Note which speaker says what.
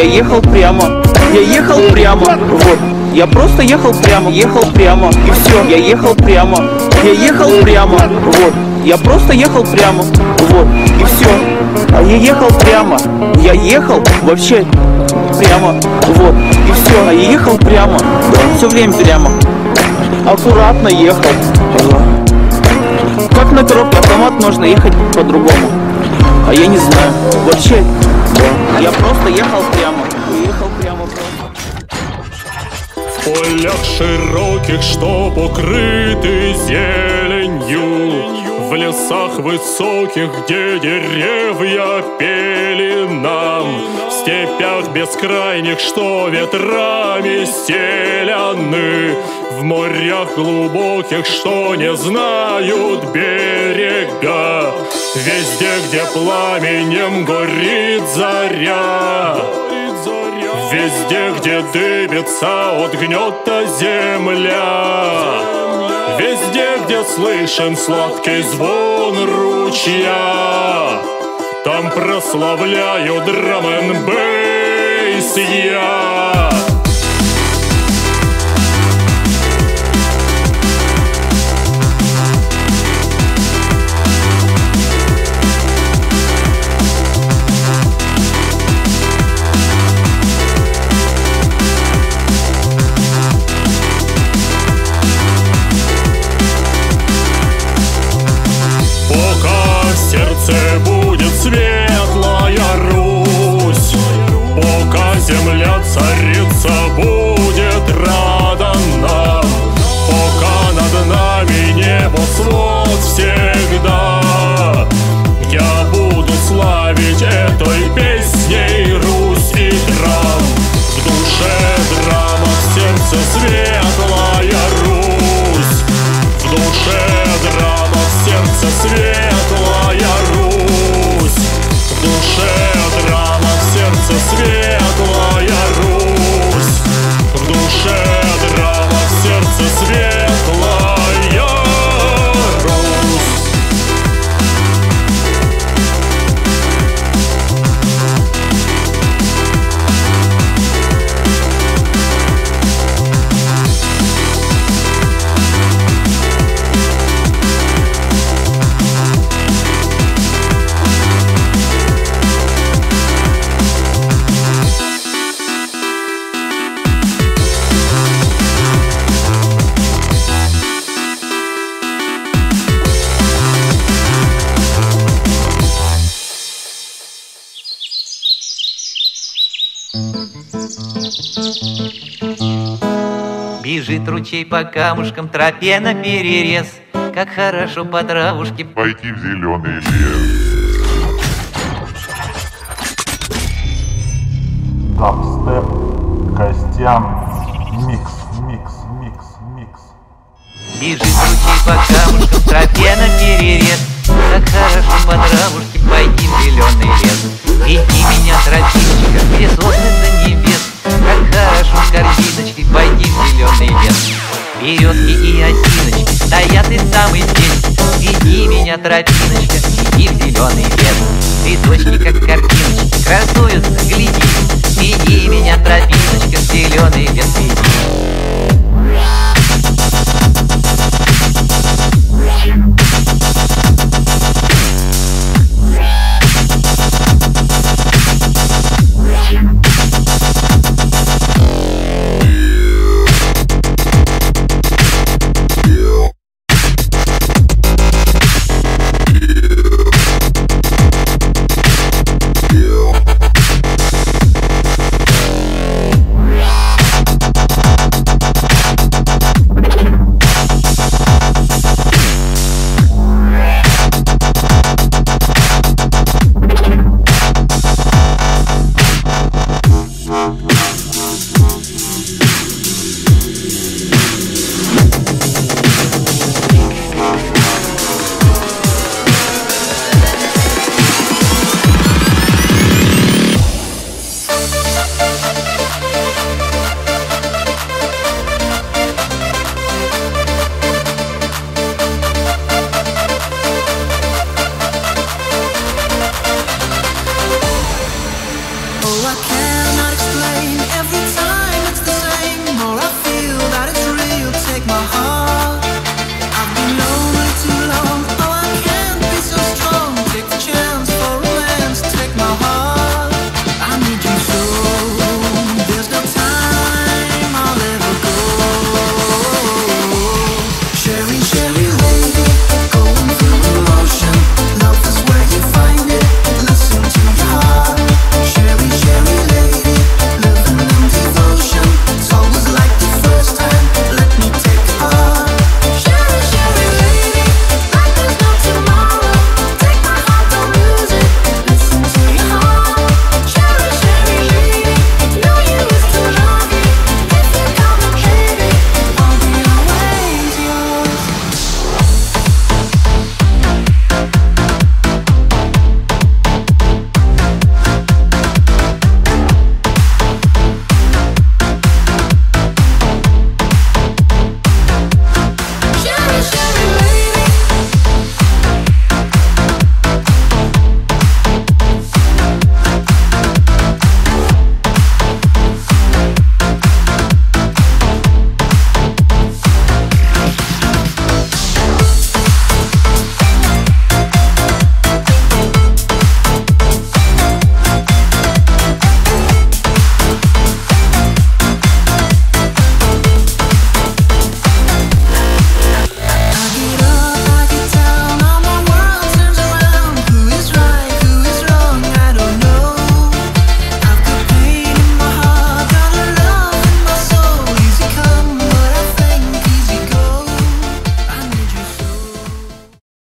Speaker 1: Я ехал прямо, вот. Я просто ехал прямо, и все. Я ехал прямо, вот. Я просто ехал прямо, вот, и все. А я ехал прямо, я ехал вообще прямо, вот, и все. А я ехал прямо, все время прямо. Аккуратно ехал. Как на коробке автомат можно ехать по-другому. А я не знаю, вообще. Я просто ехал прямо, просто.
Speaker 2: В полях широких, что покрыты зеленью, в лесах высоких, где деревья пели нам, в степях бескрайних, что ветрами стеляны, в морях глубоких, что не знают берега, везде, где пламенем горит заря, везде, где дыбится от гнета земля, везде, где слышен сладкий звон ручья, там прославляю драм-н-бейс я. Сердце будет светлая Русь, пока земля царица будет рада нам, пока над нами небосвод всегда. Я буду славить этой песней Русь и драм. В душе драма, в сердце светлая Русь, в душе драма, в сердце светлая Русь, в душе драма, в сердце светлая Русь, в душе драма, в сердце светлая Русь.
Speaker 3: Бежит ручей по камушкам, тропе наперерез. Как хорошо по травушке
Speaker 4: пойти в зеленый лес. Дабстеп, костям, микс.
Speaker 3: Бежит ручей по камушкам, тропе наперерез. Как хорошо по травушке пойти в зеленый лес. Веди меня, тропиночка, где сосны до небес. Как хорошо с корзиночкой пойти в зеленый лес. Березки и осиночки стоят и самый здесь. Веди меня, тропиночка, иди в зеленый лес. Цветочки, как картиночки, красуются, гляди. Веди меня, тропиночка, в зеленый лес, веди.